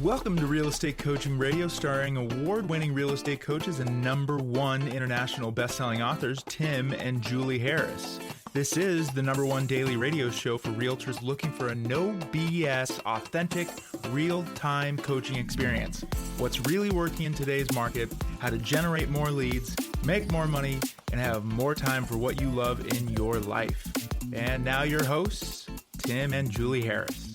Welcome to Real Estate Coaching Radio, starring award-winning real estate coaches and #1 international best-selling authors, Tim and Julie Harris. This is the #1 daily radio show for realtors looking for a no BS, authentic, real-time coaching experience. What's really working in today's market, how to generate more leads, make more money, and have more time for what you love in your life. And now your hosts, Tim and Julie Harris.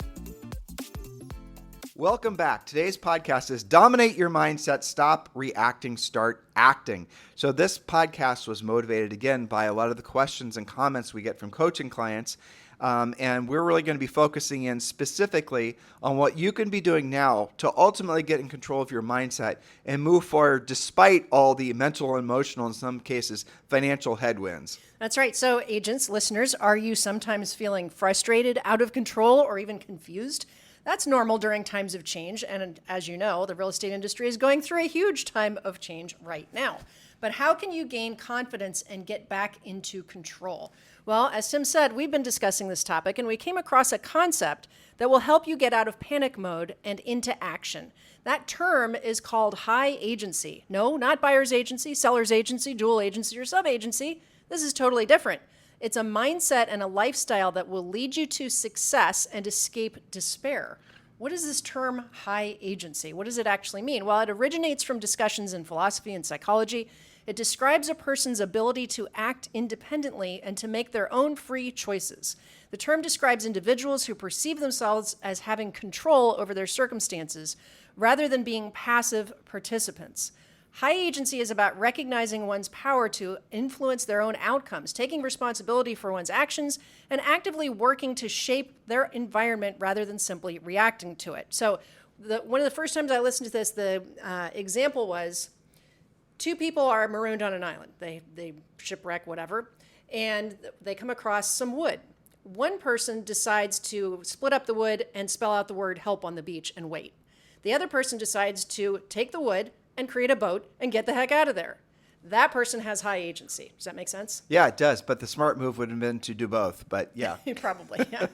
Welcome back. Today's podcast is Dominate Your Mindset, Stop Reacting, Start Acting. So this podcast was motivated again by a lot of the questions and comments we get from coaching clients. And we're really going to be focusing in specifically on what you can be doing now to ultimately get in control of your mindset and move forward despite all the mental, emotional, in some cases, financial headwinds. That's right. So agents, listeners, are you sometimes feeling frustrated, out of control, or even confused? That's normal during times of change, and as you know, the real estate industry is going through a huge time of change right now. But how can you gain confidence and get back into control? Well, as Tim said, we've been discussing this topic, and we came across a concept that will help you get out of panic mode and into action. That term is called high agency. No, not buyer's agency, seller's agency, dual agency, or sub-agency. This is totally different. It's a mindset and a lifestyle that will lead you to success and escape despair. What is this term high agency? What does it actually mean? Well, it originates from discussions in philosophy and psychology. It describes a person's ability to act independently and to make their own free choices. The term describes individuals who perceive themselves as having control over their circumstances rather than being passive participants. High agency is about recognizing one's power to influence their own outcomes, taking responsibility for one's actions, and actively working to shape their environment rather than simply reacting to it. So one of the first times I listened to this, the example was two people are marooned on an island. They shipwreck, whatever, and they come across some wood. One person decides to split up the wood and spell out the word help on the beach and wait. The other person decides to take the wood and create a boat and get the heck out of there. That person has high agency. Does that make sense? Yeah, it does. But the smart move would have been to do both. But yeah. Probably, yeah.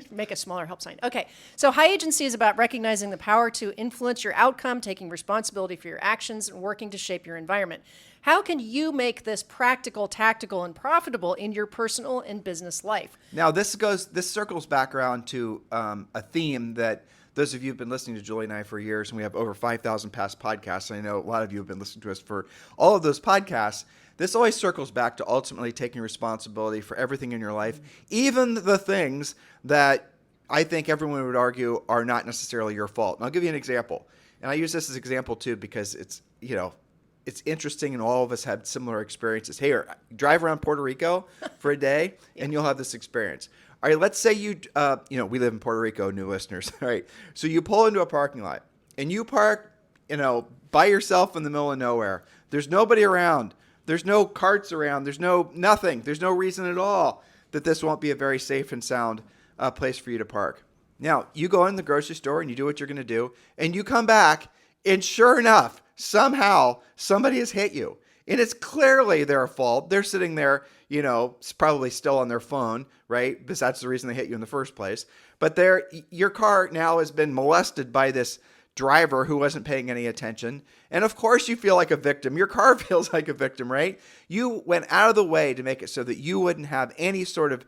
Make a smaller help sign. Okay, so high agency is about recognizing the power to influence your outcome, taking responsibility for your actions, and working to shape your environment. How can you make this practical, tactical, and profitable in your personal and business life? Now, this circles back around to a theme that those of you who have been listening to Julie and I for years, and we have over 5,000 past podcasts. I know a lot of you have been listening to us for all of those podcasts. This always circles back to ultimately taking responsibility for everything in your life, even the things that I think everyone would argue are not necessarily your fault. And I'll give you an example. And I use this as an example too because it's interesting and all of us have similar experiences. Hey, drive around Puerto Rico for a day and you'll have this experience. All right, let's say we live in Puerto Rico, new listeners. All right, so you pull into a parking lot and you park, by yourself in the middle of nowhere. There's nobody around. There's no carts around. There's nothing. There's no reason at all that this won't be a very safe and sound place for you to park. Now, you go in the grocery store and you do what you're going to do, and you come back, and sure enough, somehow somebody has hit you. And it's clearly their fault. They're sitting there, probably still on their phone, right? Because that's the reason they hit you in the first place. But your car now has been molested by this driver who wasn't paying any attention. And of course you feel like a victim. Your car feels like a victim, right? You went out of the way to make it so that you wouldn't have any sort of,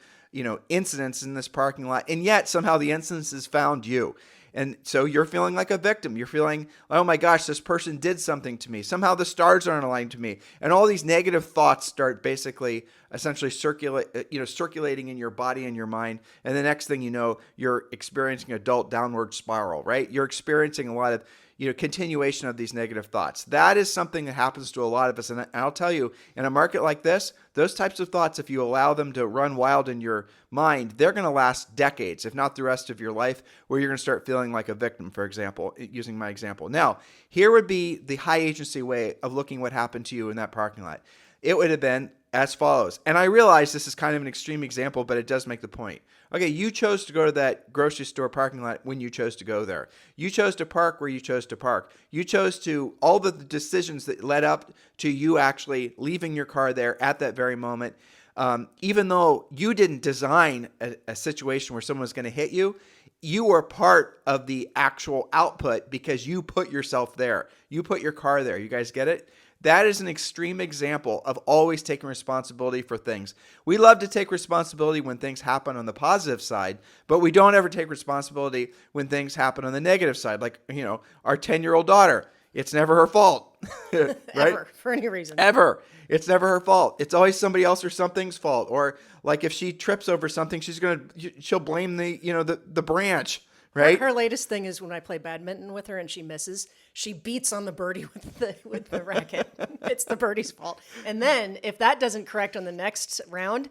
incidents in this parking lot. And yet somehow the incidents found you. And so you're feeling like a victim. You're feeling, oh my gosh, this person did something to me. Somehow the stars aren't aligned to me. And all these negative thoughts start essentially circulating in your body and your mind. And the next thing you know, you're experiencing adult downward spiral, right? You're experiencing a lot of, continuation of these negative thoughts. That is something that happens to a lot of us. And I'll tell you, in a market like this, those types of thoughts, if you allow them to run wild in your mind, they're going to last decades, if not the rest of your life, where you're going to start feeling like a victim, for example, using my example. Now, here would be the high agency way of looking what happened to you in that parking lot. It would have been as follows. And I realize this is kind of an extreme example, but it does make the point. Okay, you chose to go to that grocery store parking lot when you chose to go there. You chose to park where you chose to park. You chose to, all the decisions that led up to you actually leaving your car there at that very moment, even though you didn't design a situation where someone was going to hit you, you are part of the actual output because you put yourself there. You put your car there. You guys get it? That is an extreme example of always taking responsibility for things. We love to take responsibility when things happen on the positive side, but we don't ever take responsibility when things happen on the negative side. Like, our 10-year-old daughter, it's never her fault, right? Ever, for any reason. Ever. It's never her fault. It's always somebody else or something's fault. Or like if she trips over something, she'll blame the branch, right? Her latest thing is when I play badminton with her and she misses, she beats on the birdie with the racket. It's the birdie's fault. And then if that doesn't correct on the next round,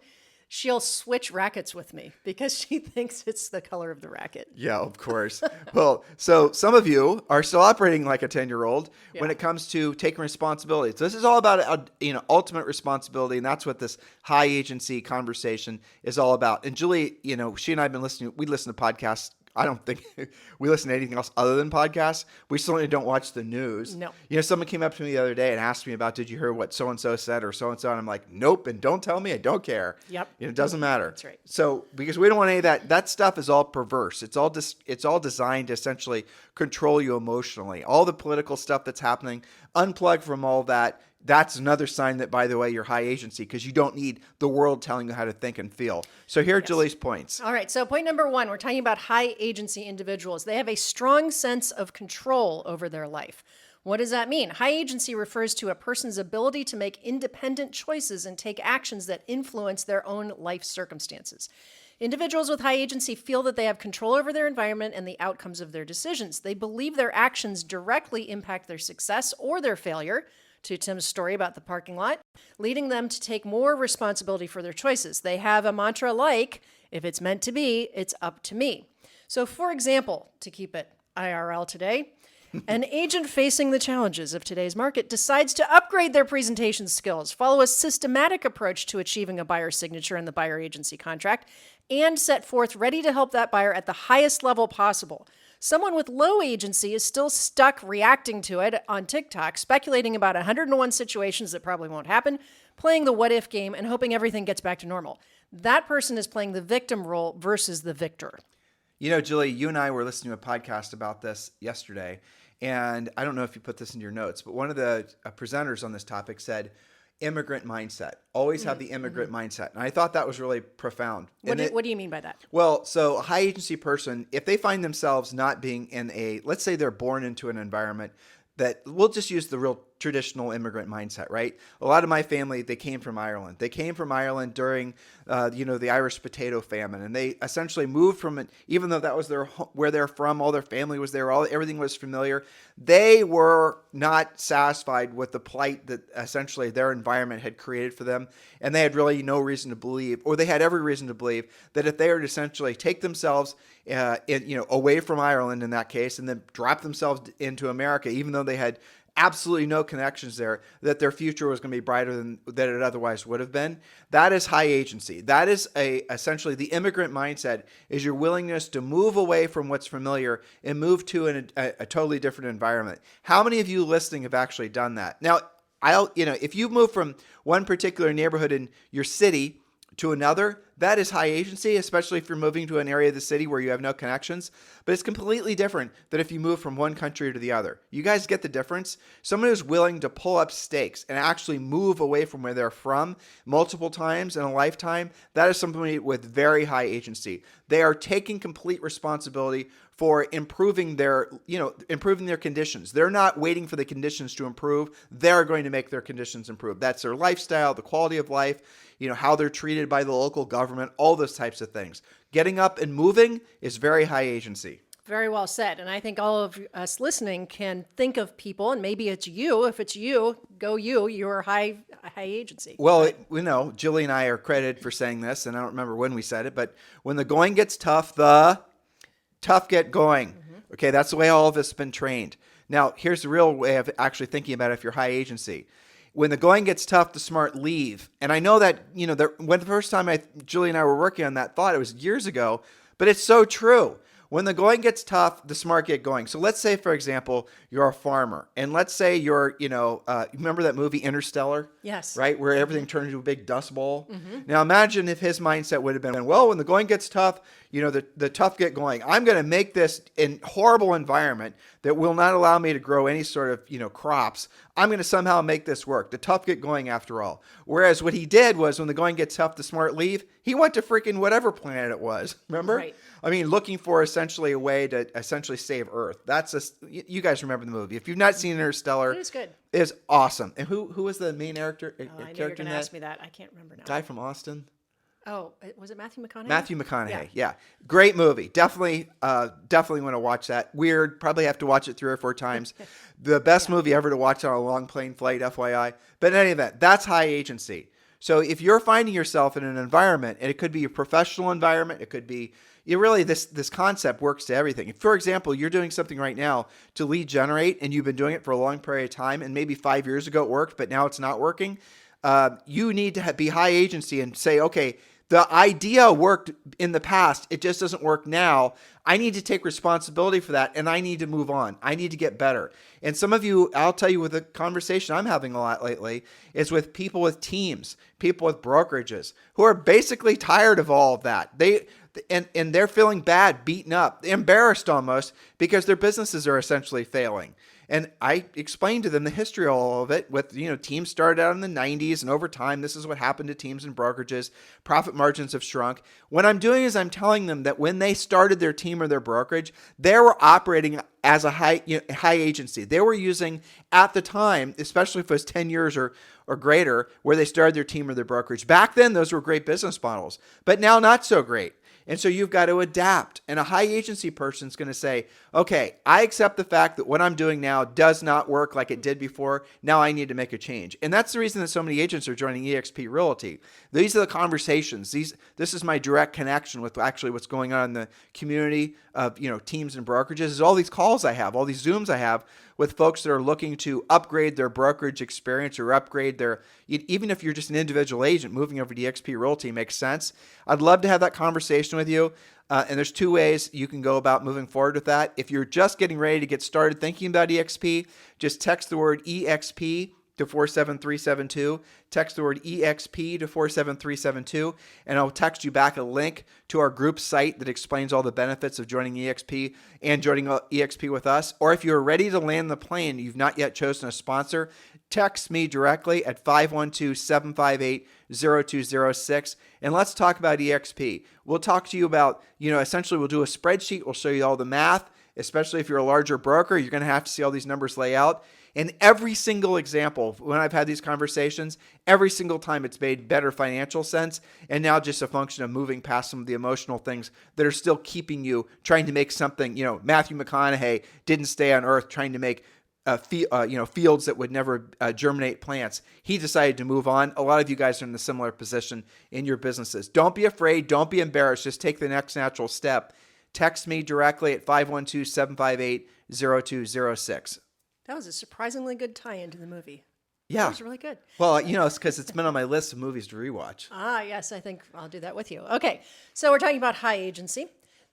she'll switch rackets with me because she thinks it's the color of the racket. Yeah, of course. Well, so some of you are still operating like a 10-year-old when it comes to taking responsibility. So this is all about ultimate responsibility, and that's what this high agency conversation is all about. And Julie, she and I have been listening. We listen to podcasts. I don't think we listen to anything else other than podcasts. We certainly don't watch the news. No. Someone came up to me the other day and asked me about, did you hear what so-and-so said or so-and-so? And I'm like, nope. And don't tell me. I don't care. Yep. It doesn't matter. That's right. So because we don't want any of that, that stuff is all perverse. It's all designed to essentially control you emotionally. All the political stuff that's happening, unplug from all that. That's another sign that, by the way, you're high agency because you don't need the world telling you how to think and feel. So here are Julie's points. All right. So point number 1, we're talking about high agency individuals. They have a strong sense of control over their life. What does that mean? High agency refers to a person's ability to make independent choices and take actions that influence their own life circumstances. Individuals with high agency feel that they have control over their environment and the outcomes of their decisions. They believe their actions directly impact their success or their failure, to Tim's story about the parking lot, leading them to take more responsibility for their choices. They have a mantra like, if it's meant to be, it's up to me. So for example, to keep it IRL today, an agent facing the challenges of today's market decides to upgrade their presentation skills, follow a systematic approach to achieving a buyer signature in the buyer agency contract, and set forth ready to help that buyer at the highest level possible. Someone with low agency is still stuck reacting to it on TikTok, speculating about 101 situations that probably won't happen, playing the what-if game, and hoping everything gets back to normal. That person is playing the victim role versus the victor. Julie, you and I were listening to a podcast about this yesterday, and I don't know if you put this in your notes, but one of the presenters on this topic said, immigrant mindset. Always have the immigrant mindset. And I thought that was really profound. What do you mean by that? Well, so a high agency person, if they find themselves not being in let's say they're born into an environment that, we'll just use the real traditional immigrant mindset, right? A lot of my family, they came from Ireland. They came from Ireland during, the Irish potato famine, and they essentially moved from it. Even though that was where they're from, all their family was there, everything was familiar. They were not satisfied with the plight that essentially their environment had created for them, and they had really no reason to believe, or they had every reason to believe, that if they were to essentially take themselves, away from Ireland in that case, and then drop themselves into America, even though they had absolutely no connections there, that their future was going to be brighter than it otherwise would have been. That is high agency. That is essentially the immigrant mindset, is your willingness to move away from what's familiar and move to a totally different environment. How many of you listening have actually done that? Now, if you move from one particular neighborhood in your city to another, that is high agency, especially if you're moving to an area of the city where you have no connections. But it's completely different than if you move from one country to the other. You guys get the difference? Someone who's willing to pull up stakes and actually move away from where they're from multiple times in a lifetime, that is somebody with very high agency. They are taking complete responsibility for improving their conditions. They're not waiting for the conditions to improve. They're going to make their conditions improve. That's their lifestyle, the quality of life, how they're treated by the local government, all those types of things. Getting up and moving is very high agency. Very well said. And I think all of us listening can think of people, and maybe it's you. If it's you, go you. You're high agency. Well, Julie and I are credited for saying this, and I don't remember when we said it, but when the going gets tough, the tough get going. Mm-hmm. Okay, that's the way all of us have been trained. Now, here's the real way of actually thinking about it if you're high agency. When the going gets tough, the smart leave. And I know that, when the first time Julie and I were working on that thought, it was years ago, but it's so true. when the going gets tough, the smart get going. So let's say, for example, you're a farmer, and let's say you're, remember that movie Interstellar? Yes. Right, where everything turned into a big dust bowl. Now imagine if his mindset would have been, well, when the going gets tough, the tough get going. I'm going to make this horrible environment that will not allow me to grow any sort of, crops. I'm going to somehow make this work. The tough get going after all. Whereas what he did was when the going gets tough, the smart leave. He went to freaking whatever planet it was. Remember? Right. I mean, looking for essentially a way to essentially save Earth. You guys remember the movie. If you've not seen Interstellar, It is good. it's awesome. And who was the main character? Oh, I know you're going to ask me that. I can't remember now. Guy from Austin. Oh, was it Matthew McConaughey? Matthew McConaughey, yeah. Great movie. Definitely want to watch that. Weird. Probably have to watch it 3 or 4 times. The best movie ever to watch on a long plane flight, FYI. But in any event, that's high agency. So if you're finding yourself in an environment, and it could be a professional environment, it could be, this concept works to everything. If, for example, you're doing something right now to lead generate, and you've been doing it for a long period of time, and maybe 5 years ago it worked, but now it's not working, you need to be high agency and say, okay, the idea worked in the past. It just doesn't work now. I need to take responsibility for that, and I need to move on. I need to get better. And some of you, I'll tell you, with the conversation I'm having a lot lately, is with people with teams, people with brokerages, who are basically tired of all of that. And they're feeling bad, beaten up, embarrassed almost, because their businesses are essentially failing. And I explained to them the history of all of it with, teams started out in the 90s, and over time, this is what happened to teams and brokerages. Profit margins have shrunk. What I'm doing is I'm telling them that when they started their team or their brokerage, they were operating as a high agency. They were using, at the time, especially if it was 10 years or greater, where they started their team or their brokerage. Back then, those were great business models, but now not so great. And so you've got to adapt. And a high agency person is going to say, okay, I accept the fact that what I'm doing now does not work like it did before. Now I need to make a change. And that's the reason that so many agents are joining eXp Realty. These are the conversations. This is my direct connection with actually what's going on in the community of, teams and brokerages. Is all these calls I have, all these Zooms I have with folks that are looking to upgrade their brokerage experience or upgrade their, even if you're just an individual agent, moving over to eXp Realty makes sense. I'd love to have that conversation with you. And there's 2 ways you can go about moving forward with that. If you're just getting ready to get started thinking about eXp, just text the word EXP to 47372. Text the word EXP to 47372, and I'll text you back a link to our group site that explains all the benefits of joining EXP and joining EXP with us. Or if you're ready to land the plane, you've not yet chosen a sponsor, text me directly at 512-758-0206, and let's talk about EXP. We'll talk to you about, essentially we'll do a spreadsheet. We'll show you all the math, especially if you're a larger broker. You're going to have to see all these numbers lay out. And every single example, when I've had these conversations, every single time it's made better financial sense, and now just a function of moving past some of the emotional things that are still keeping you trying to make something. Matthew McConaughey didn't stay on Earth trying to make fields that would never germinate plants. He decided to move on. A lot of you guys are in a similar position in your businesses. Don't be afraid. Don't be embarrassed. Just take the next natural step. Text me directly at 512-758-0206. That was a surprisingly good tie-in to the movie. Yeah. That was really good. Well, it's because it's been on my list of movies to rewatch. Yes, I think I'll do that with you. Okay, so we're talking about high agency.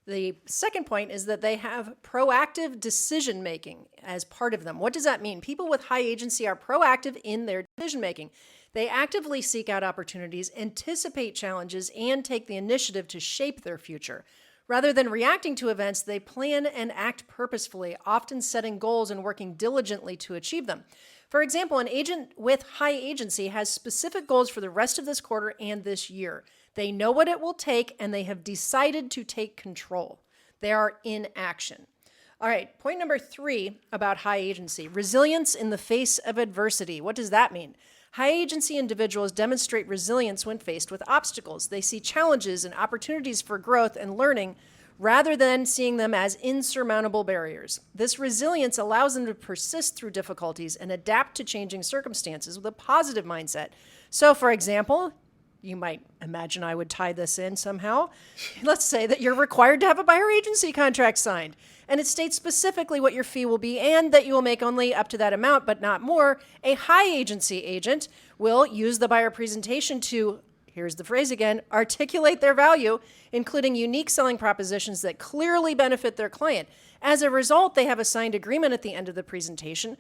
The second point is that they have proactive decision-making as part of them. What does that mean? People with high agency are proactive in their decision-making. They actively seek out opportunities, anticipate challenges, and take the initiative to shape their future. Rather than reacting to events, they plan and act purposefully, often setting goals and working diligently to achieve them. For example, an agent with high agency has specific goals for the rest of this quarter and this year. They know what it will take, and they have decided to take control. They are in action. All right, point number 3 about high agency, resilience in the face of adversity. What does that mean? High agency individuals demonstrate resilience when faced with obstacles. They see challenges and opportunities for growth and learning rather than seeing them as insurmountable barriers. This resilience allows them to persist through difficulties and adapt to changing circumstances with a positive mindset. So, for example, you might imagine I would tie this in somehow. Let's say that you're required to have a buyer agency contract signed, and it states specifically what your fee will be and that you will make only up to that amount, but not more. A high agency agent will use the buyer presentation to here's the phrase again, articulate their value, including unique selling propositions that clearly benefit their client. As a result, they have a signed agreement at the end of the presentation,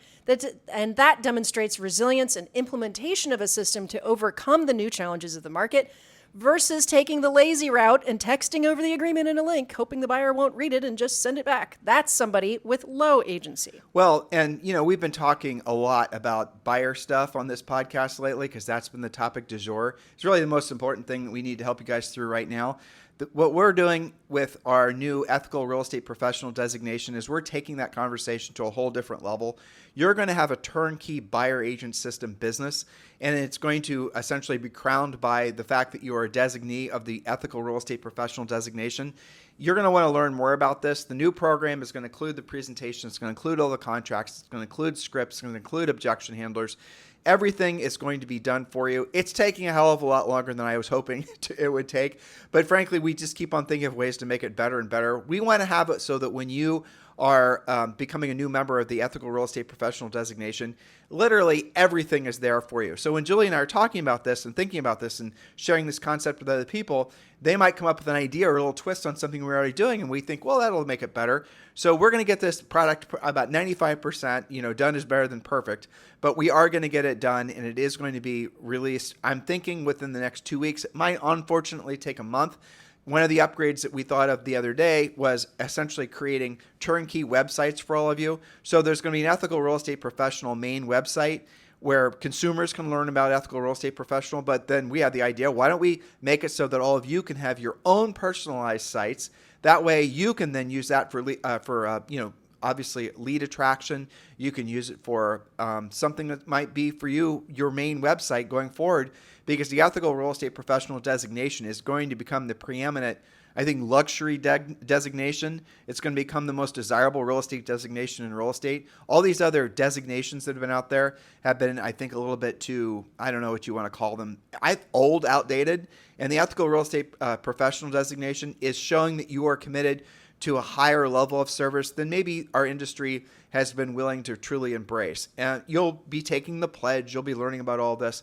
and that demonstrates resilience and implementation of a system to overcome the new challenges of the market, versus taking the lazy route and texting over the agreement in a link, hoping the buyer won't read it and just send it back. That's somebody with low agency. Well, and we've been talking a lot about buyer stuff on this podcast lately because that's been the topic du jour. It's really the most important thing that we need to help you guys through right now. What we're doing with our new ethical real estate professional designation is we're taking that conversation to a whole different level. You're going to have a turnkey buyer agent system business, and it's going to essentially be crowned by the fact that you are a designee of the ethical real estate professional designation. You're going to want to learn more about this. The new program is going to include the presentation. It's going to include all the contracts. It's going to include scripts. It's going to include objection handlers. Everything is going to be done for you. It's taking a hell of a lot longer than I was hoping it would take. But frankly, we just keep on thinking of ways to make it better and better. We want to have it so that when you are becoming a new member of the ethical real estate professional designation, literally everything is there for you. So when Julie and I are talking about this and thinking about this and sharing this concept with other people, they might come up with an idea or a little twist on something we're already doing, and we think, well, that'll make it better. So we're going to get this product about 95%, done is better than perfect, but we are going to get it done, and it is going to be released, I'm thinking, within the next 2 weeks. It might unfortunately take a month. One of the upgrades that we thought of the other day was essentially creating turnkey websites for all of you. So there's going to be an ethical real estate professional main website where consumers can learn about ethical real estate professional. But then we had the idea, why don't we make it so that all of you can have your own personalized sites? That way you can then use that for obviously lead attraction. You can use it for something that might be for you, your main website going forward, because the ethical real estate professional designation is going to become the preeminent, I think, luxury designation. It's going to become the most desirable real estate designation in real estate. All these other designations that have been out there have been, I think, a little bit too, I don't know what you want to call them, old, outdated. And the ethical real estate professional designation is showing that you are committed to a higher level of service than maybe our industry has been willing to truly embrace. And you'll be taking the pledge. You'll be learning about all this.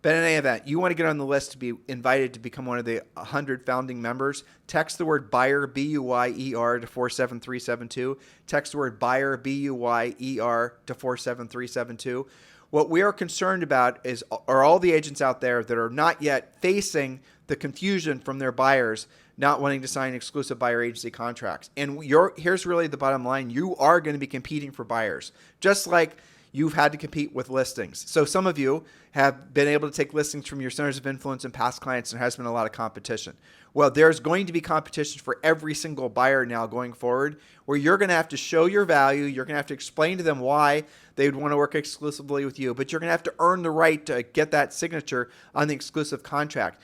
But in any event, you want to get on the list to be invited to become one of the 100 founding members. Text the word buyer, B-U-Y-E-R, to 47372. Text the word buyer, B-U-Y-E-R, to 47372. What we are concerned about are all the agents out there that are not yet facing the confusion from their buyers not wanting to sign exclusive buyer agency contracts. And here's really the bottom line. You are going to be competing for buyers, just like you've had to compete with listings. So some of you have been able to take listings from your centers of influence and past clients, and there has been a lot of competition. Well, there's going to be competition for every single buyer now going forward, where you're going to have to show your value. You're going to have to explain to them why they would want to work exclusively with you, but you're going to have to earn the right to get that signature on the exclusive contract.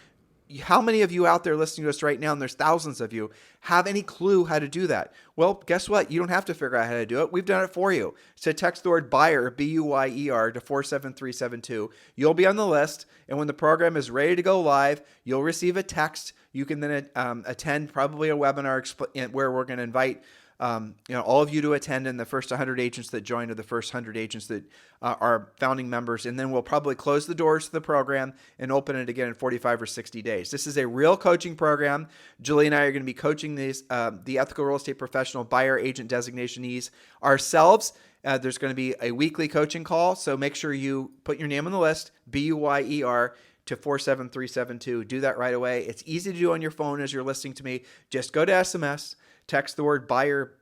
How many of you out there listening to us right now, and there's thousands of you, have any clue how to do that? Well, guess what? You don't have to figure out how to do it. We've done it for you. So text the word buyer, B-U-Y-E-R, to 47372. You'll be on the list, and when the program is ready to go live, you'll receive a text. You can then attend probably a webinar where we're going to invite all of you to attend, and the first 100 agents that join are the first 100 agents that are founding members. And then we'll probably close the doors to the program and open it again in 45 or 60 days. This is a real coaching program. Julie and I are going to be coaching these, the ethical real estate professional buyer agent designationees ourselves. There's going to be a weekly coaching call. So make sure you put your name on the list, B-U-Y-E-R, to 47372. Do that right away. It's easy to do on your phone as you're listening to me. Just go to SMS. Text the word buyer,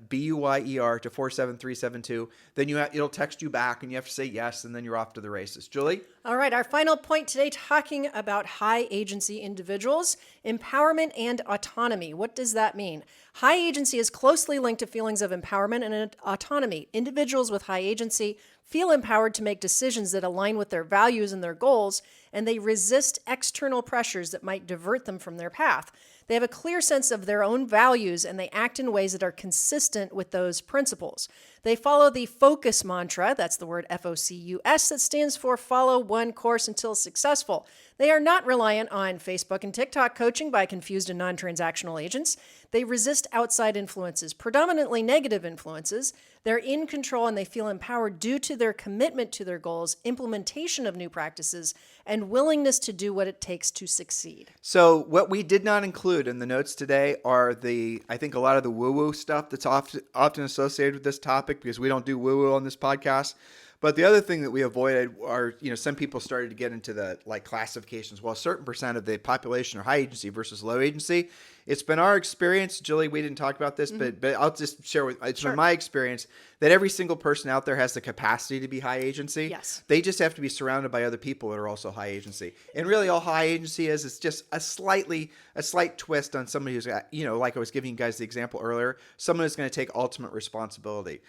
B-U-Y-E-R, to 47372. Then it'll text you back, and you have to say yes, and then you're off to the races. Julie? All right, our final point today, talking about high agency individuals, empowerment and autonomy. What does that mean? High agency is closely linked to feelings of empowerment and autonomy. Individuals with high agency feel empowered to make decisions that align with their values and their goals, and they resist external pressures that might divert them from their path. They have a clear sense of their own values, and they act in ways that are consistent with those principles. They follow the focus mantra, that's the word F-O-C-U-S, that stands for follow one course until successful. They are not reliant on Facebook and TikTok coaching by confused and non-transactional agents. They resist outside influences, predominantly negative influences. They're in control and they feel empowered due to their commitment to their goals, implementation of new practices, and willingness to do what it takes to succeed. So what we did not include in the notes today are I think a lot of the woo-woo stuff that's often associated with this topic, because we don't do woo-woo on this podcast. But the other thing that we avoided are, some people started to get into the classifications. Well, a certain percent of the population are high agency versus low agency. It's been our experience, Julie, we didn't talk about this, but I'll just share it's been my experience that every single person out there has the capacity to be high agency. Yes. They just have to be surrounded by other people that are also high agency. And really all high agency is just a slight twist on somebody who's, like I was giving you guys the example earlier, someone who's going to take ultimate responsibility.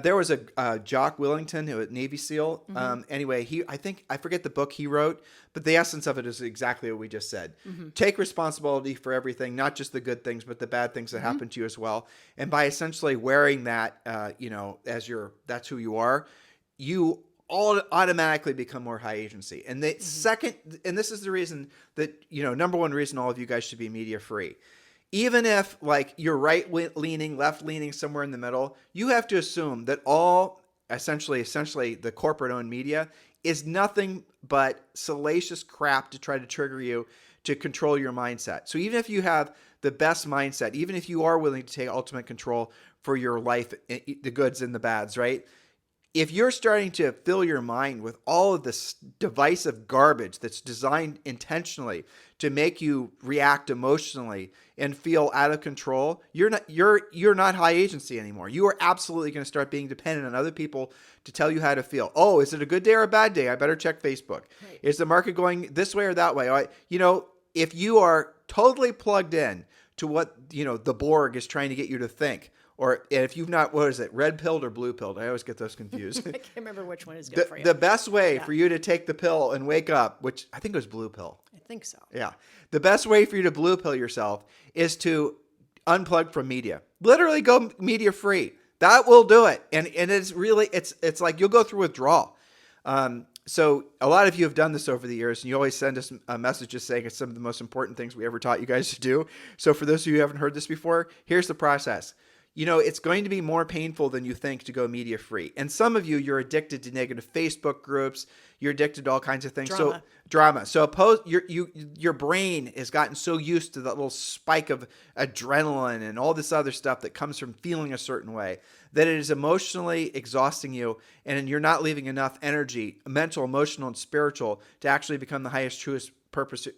There was a Jock Willington, who was a Navy SEAL. Anyway, I forget the book he wrote, but the essence of it is exactly what we just said. Take responsibility for everything, not just the good things, but the bad things that happen to you as well. And by essentially wearing that, that's who you are, you all automatically become more high agency. And the second, and this is the reason that, number one reason all of you guys should be media free. Even if you're right-leaning, left-leaning, somewhere in the middle, you have to assume that all essentially the corporate-owned media is nothing but salacious crap to try to trigger you to control your mindset. So even if you have the best mindset, even if you are willing to take ultimate control for your life, the goods and the bads, right? If you're starting to fill your mind with all of this divisive garbage that's designed intentionally to make you react emotionally and feel out of control, you're not high agency anymore. You are absolutely going to start being dependent on other people to tell you how to feel. Oh, is it a good day or a bad day? I better check Facebook. Right. Is the market going this way or that way? If you are totally plugged in to what the Borg is trying to get you to think, or if you've not, what is it, red pilled or blue pilled? I always get those confused. I can't remember which one is good for you. The best way for you to take the pill and wake up, which I think it was blue pill. I think so. Yeah. The best way for you to blue pill yourself is to unplug from media. Literally go media free. That will do it. And it's really, it's like you'll go through withdrawal. So a lot of you have done this over the years, and you always send us messages saying it's some of the most important things we ever taught you guys to do. So for those of you who haven't heard this before, here's the process. It's going to be more painful than you think to go media free. And some of you're addicted to negative Facebook groups. You're addicted to all kinds of things. Drama. So your brain has gotten so used to that little spike of adrenaline and all this other stuff that comes from feeling a certain way that it is emotionally exhausting you, and you're not leaving enough energy, mental, emotional, and spiritual, to actually become the highest, truest purpose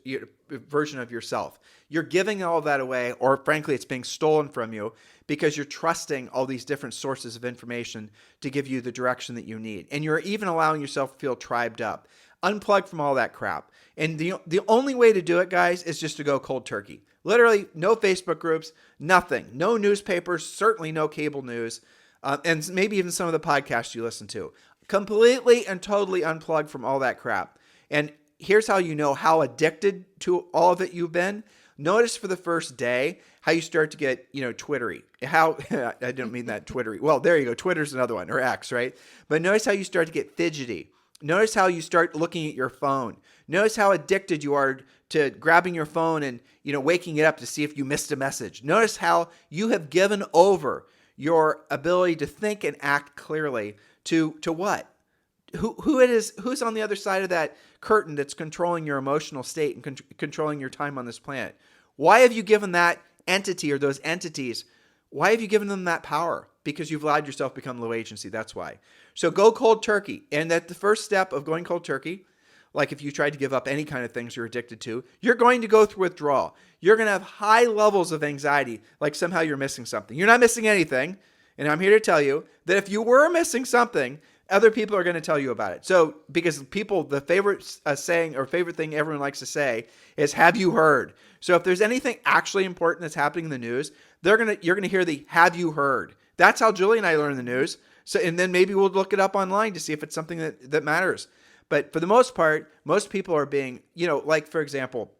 version of yourself. You're giving all of that away, or frankly, it's being stolen from you because you're trusting all these different sources of information to give you the direction that you need. And you're even allowing yourself to feel tribed up. Unplug from all that crap. And the only way to do it, guys, is just to go cold turkey. Literally, no Facebook groups, nothing. No newspapers, certainly no cable news, and maybe even some of the podcasts you listen to. Completely and totally unplug from all that crap. And here's how you know how addicted to all of it you've been. Notice for the first day how you start to get, twittery. How I didn't mean that twittery. Well, there you go. Twitter's another one, or X, right? But notice how you start to get fidgety. Notice how you start looking at your phone. Notice how addicted you are to grabbing your phone and, waking it up to see if you missed a message. Notice how you have given over your ability to think and act clearly to what? Who it is? Who's on the other side of that curtain that's controlling your emotional state and controlling your time on this planet? Why have you given that entity or those entities? Why have you given them that power? Because you've allowed yourself to become low agency. That's why. So go cold turkey. And that the first step of going cold turkey, like if you tried to give up any kind of things you're addicted to, you're going to go through withdrawal. You're going to have high levels of anxiety, like somehow you're missing something. You're not missing anything. And I'm here to tell you that if you were missing something, other people are going to tell you about it. So, because people, the favorite saying or favorite thing everyone likes to say is, have you heard? So if there's anything actually important that's happening in the news, you're going to hear the, have you heard? That's how Julie and I learn the news. So, and then maybe we'll look it up online to see if it's something that matters. But for the most part, most people are being, like, for example,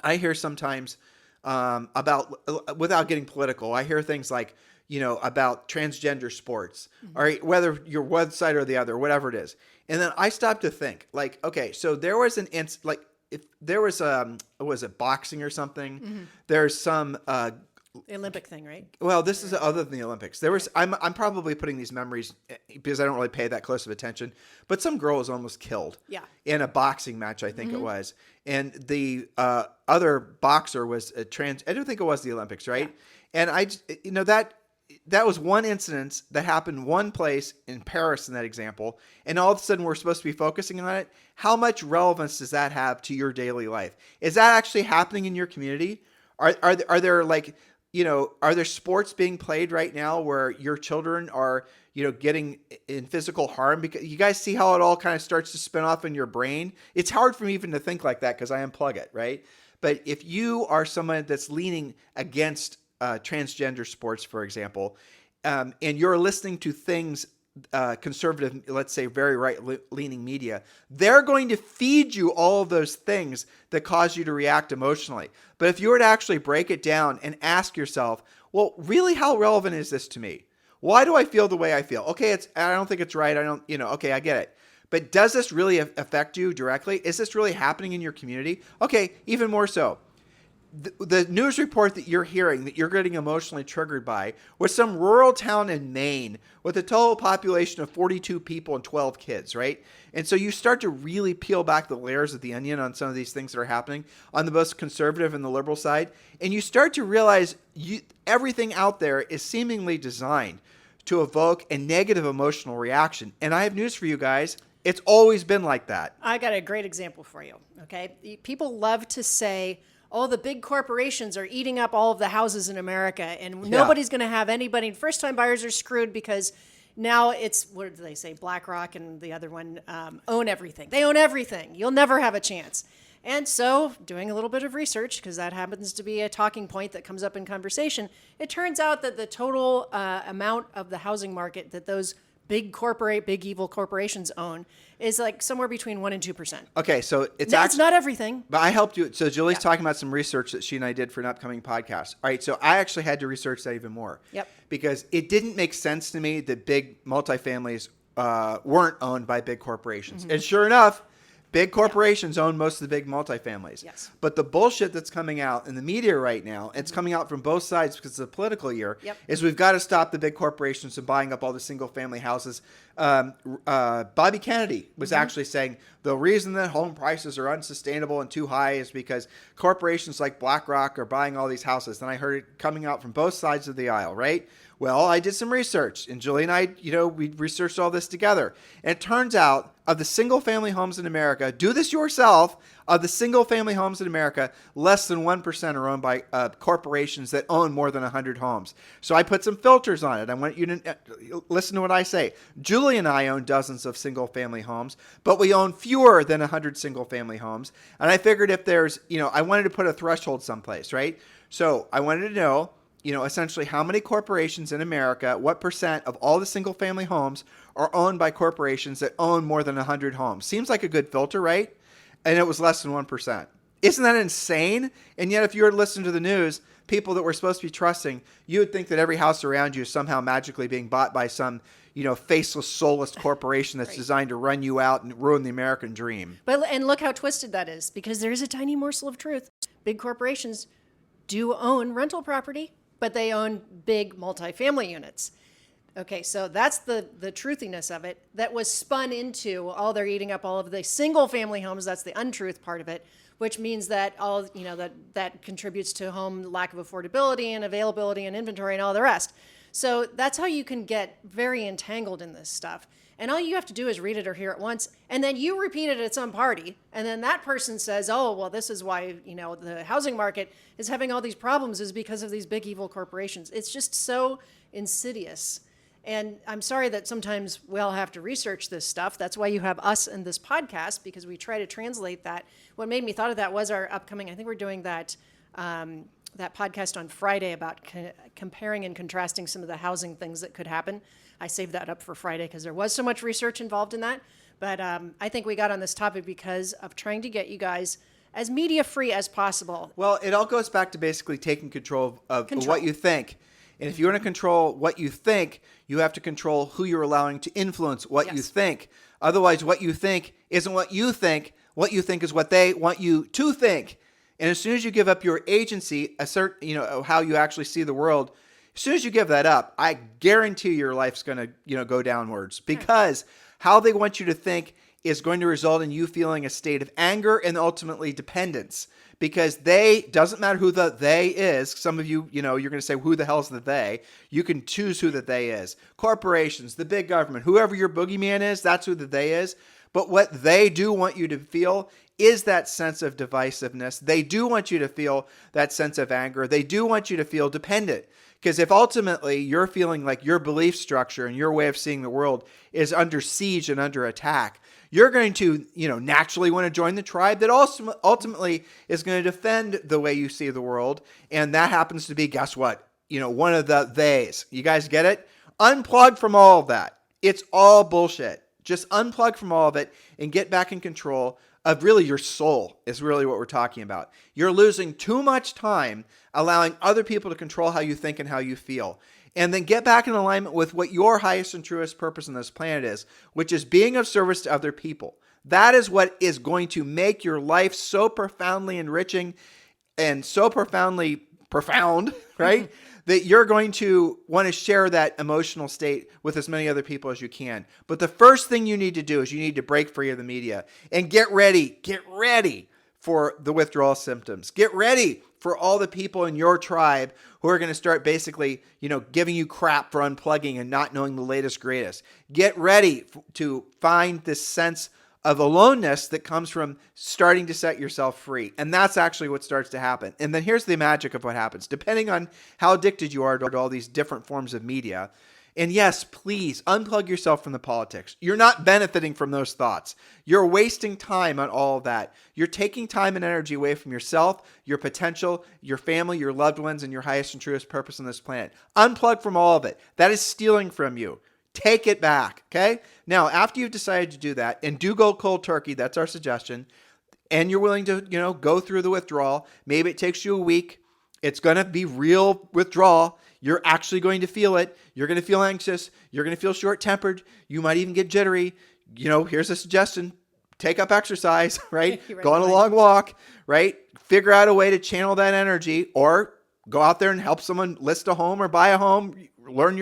I hear sometimes about, without getting political, I hear things like, about transgender sports, or whether you're one side or the other, whatever it is. And then I stopped to think, like, okay, so there was if there was was it boxing or something? Mm-hmm. There's some The Olympic thing, right? Well, this is other than the Olympics. There was I'm probably putting these memories because I don't really pay that close of attention. But some girl was almost killed. Yeah. In a boxing match, I think it was, and the other boxer was a trans. I don't think it was the Olympics, right? Yeah. And that was one incident that happened one place in Paris in that example, and all of a sudden we're supposed to be focusing on it. How much relevance does that have to your daily life? Is that actually happening in your community? Are there like, are there sports being played right now where your children are, getting in physical harm? Because you guys see how it all kind of starts to spin off in your brain. It's hard for me even to think like that because I unplug it, right? But if you are someone that's leaning against transgender sports, for example, and you're listening to things, conservative, let's say very right-leaning media, they're going to feed you all of those things that cause you to react emotionally. But if you were to actually break it down and ask yourself, well, really, how relevant is this to me? Why do I feel the way I feel? Okay, I don't think it's right. Okay, I get it. But does this really affect you directly? Is this really happening in your community? Okay, even more so. The news report that you're hearing, that you're getting emotionally triggered by, was some rural town in Maine with a total population of 42 people and 12 kids, right? And so you start to really peel back the layers of the onion on some of these things that are happening on the most conservative and the liberal side, and you start to realize everything out there is seemingly designed to evoke a negative emotional reaction. And I have news for you guys. It's always been like that. I got a great example for you, okay? People love to say, oh, the big corporations are eating up all of the houses in America, and nobody's going to have anybody. First-time buyers are screwed because now it's, what did they say, BlackRock and the other one own everything. They own everything. You'll never have a chance. And so, doing a little bit of research, because that happens to be a talking point that comes up in conversation, it turns out that the total amount of the housing market that those big evil corporations own is like somewhere between 1% and 2%. Okay, so it's not everything. But I helped you. So Julie's talking about some research that she and I did for an upcoming podcast. All right, so I actually had to research that even more. Yep. Because it didn't make sense to me that big multifamilies weren't owned by big corporations. Mm-hmm. And sure enough, big corporations own most of the big multifamilies. Yes. But the bullshit that's coming out in the media right now, it's coming out from both sides because it's a political year, is we've got to stop the big corporations from buying up all the single family houses. Bobby Kennedy was actually saying the reason that home prices are unsustainable and too high is because corporations like BlackRock are buying all these houses. And I heard it coming out from both sides of the aisle, right? Well, I did some research, and Julie and I, we researched all this together. And it turns out, of the single-family homes in America, do this yourself, of the single-family homes in America, less than 1% are owned by corporations that own more than 100 homes. So I put some filters on it. I want you to listen to what I say. Julie and I own dozens of single-family homes, but we own fewer than 100 single-family homes. And I figured if there's, I wanted to put a threshold someplace, right? So I wanted to know, essentially how many corporations in America, what percent of all the single family homes are owned by corporations that own more than 100 homes. Seems like a good filter, right? And it was less than 1%. Isn't that insane? And yet if you were to listen to the news, people that we're supposed to be trusting, you would think that every house around you is somehow magically being bought by some, faceless, soulless corporation that's designed to run you out and ruin the American dream. And look how twisted that is, because there is a tiny morsel of truth. Big corporations do own rental property, but they own big multifamily units. Okay, so that's the truthiness of it that was spun into, they're eating up all of the single family homes. That's the untruth part of it, which means that that contributes to home lack of affordability and availability and inventory and all the rest. So that's how you can get very entangled in this stuff. And all you have to do is read it or hear it once, and then you repeat it at some party, and then that person says, oh, well, this is why, the housing market is having all these problems is because of these big evil corporations. It's just so insidious. And I'm sorry that sometimes we all have to research this stuff. That's why you have us in this podcast, because we try to translate that. What made me thought of that was our upcoming, I think we're doing that podcast on Friday about comparing and contrasting some of the housing things that could happen. I saved that up for Friday because there was so much research involved in that. But I think we got on this topic because of trying to get you guys as media-free as possible. Well, it all goes back to basically taking control of what you think. And if you want to control what you think, you have to control who you're allowing to influence what you think. Otherwise, what you think isn't what you think. What you think is what they want you to think. And as soon as you give up your agency, how you actually see the world, as soon as you give that up, I guarantee your life's going to, go downwards, because how they want you to think is going to result in you feeling a state of anger and ultimately dependence, because doesn't matter who the they is. Some of you, you're going to say, who the hell's the they? You can choose who the they is. Corporations, the big government, whoever your boogeyman is, that's who the they is. But what they do want you to feel is that sense of divisiveness. They do want you to feel that sense of anger. They do want you to feel dependent. Because if ultimately you're feeling like your belief structure and your way of seeing the world is under siege and under attack, you're going to, naturally want to join the tribe that also ultimately is going to defend the way you see the world. And that happens to be, guess what? One of the theys. You guys get it? Unplug from all of that. It's all bullshit. Just unplug from all of it and get back in control of really your soul is really what we're talking about. You're losing too much time allowing other people to control how you think and how you feel. And then get back in alignment with what your highest and truest purpose on this planet is, which is being of service to other people. That is what is going to make your life so profoundly enriching and so profoundly profound, right? That you're going to want to share that emotional state with as many other people as you can. But the first thing you need to do is you need to break free of the media and get ready for the withdrawal symptoms. Get ready for all the people in your tribe who are going to start basically, giving you crap for unplugging and not knowing the latest, greatest. Get ready to find this sense of aloneness that comes from starting to set yourself free. And that's actually what starts to happen. And then here's the magic of what happens. Depending on how addicted you are to all these different forms of media, and yes, please unplug yourself from the politics. You're not benefiting from those thoughts. You're wasting time on all of that. You're taking time and energy away from yourself, your potential, your family, your loved ones, and your highest and truest purpose on this planet. Unplug from all of it. That is stealing from you. Take it back, okay? Now, after you've decided to do that, and do go cold turkey, that's our suggestion, and you're willing to, go through the withdrawal, maybe it takes you a week. It's going to be real withdrawal. You're actually going to feel it. You're going to feel anxious. You're going to feel short-tempered. You might even get jittery. Here's a suggestion. Take up exercise, right? Go on a long walk, right? Figure out a way to channel that energy, or go out there and help someone list a home or buy a home, learn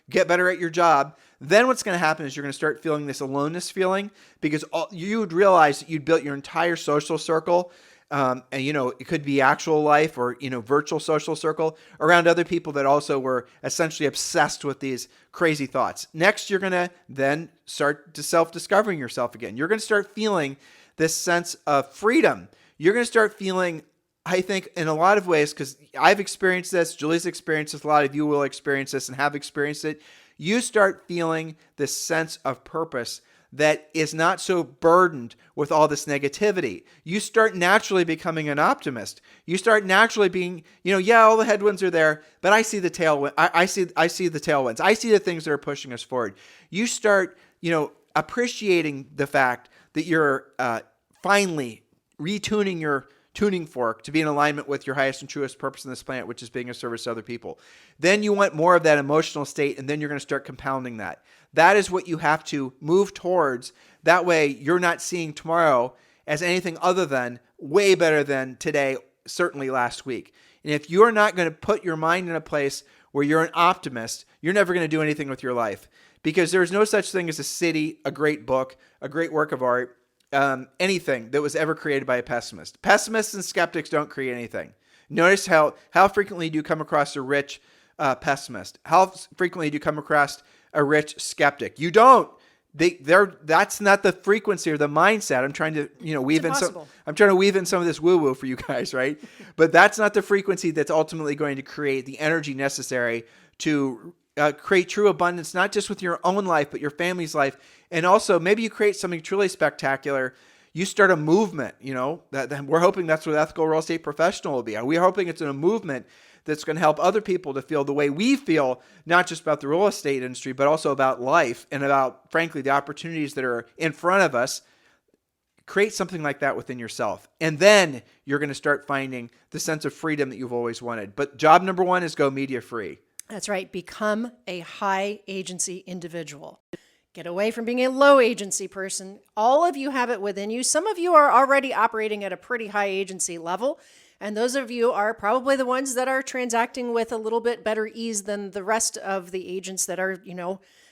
get better at your job. Then what's going to happen is you're going to start feeling this aloneness feeling, because you would realize that you'd built your entire social circle, and it could be actual life or, virtual social circle around other people that also were essentially obsessed with these crazy thoughts. Next, you're going to then start to self-discovering yourself again. You're going to start feeling this sense of freedom. You're going to start feeling, I think, in a lot of ways, because I've experienced this, Julie's experienced this, a lot of you will experience this and have experienced it. You start feeling this sense of purpose that is not so burdened with all this negativity. You start naturally becoming an optimist. You start naturally being, all the headwinds are there, but I see the tailwind. I see the tailwinds. I see the things that are pushing us forward. You start, appreciating the fact that you're finally retuning your tuning fork to be in alignment with your highest and truest purpose on this planet, which is being of service to other people. Then you want more of that emotional state, and then you're going to start compounding that. That is what you have to move towards. That way, you're not seeing tomorrow as anything other than way better than today, certainly last week. And if you're not going to put your mind in a place where you're an optimist, you're never going to do anything with your life, because there's no such thing as a city, a great book, a great work of art, anything that was ever created by a pessimist. Pessimists and skeptics don't create anything. Notice how frequently do you come across a rich pessimist? How frequently do you come across a rich skeptic? You don't. That's not the frequency or the mindset. I'm trying to weave in some of this woo-woo for you guys, right? But that's not the frequency that's ultimately going to create the energy necessary to create true abundance, not just with your own life, but your family's life. And also, maybe you create something truly spectacular. You start a movement, that we're hoping that's what Ethical Real Estate Professional will be. We're hoping it's a movement that's going to help other people to feel the way we feel, not just about the real estate industry, but also about life and about, frankly, the opportunities that are in front of us. Create something like that within yourself. And then you're going to start finding the sense of freedom that you've always wanted. But job number one is go media free. That's right. Become a high agency individual. Get away from being a low agency person. All of you have it within you. Some of you are already operating at a pretty high agency level, and those of you are probably the ones that are transacting with a little bit better ease than the rest of the agents that are,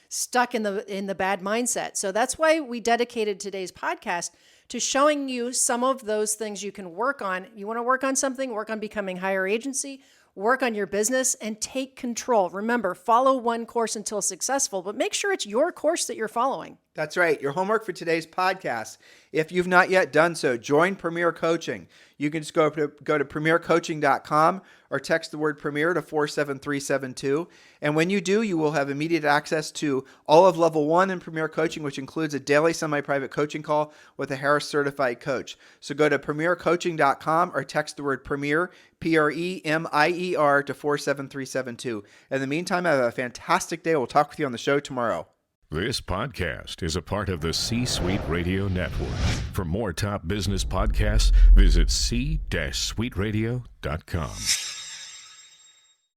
stuck in the bad mindset. So that's why we dedicated today's podcast to showing you some of those things you can work on. You want to work on something, work on becoming higher agency, work on your business, and take control. Remember, follow one course until successful, but make sure it's your course that you're following. That's right. Your homework for today's podcast, if you've not yet done so, join Premier Coaching. You can just go to premiercoaching.com or text the word Premier to 47372. And when you do, you will have immediate access to all of Level 1 in Premier Coaching, which includes a daily semi-private coaching call with a Harris certified coach. So go to premiercoaching.com or text the word Premier, Premier, to 47372. In the meantime, have a fantastic day. We'll talk with you on the show tomorrow. This podcast is a part of the C-Suite Radio Network. For more top business podcasts, visit c-suiteradio.com.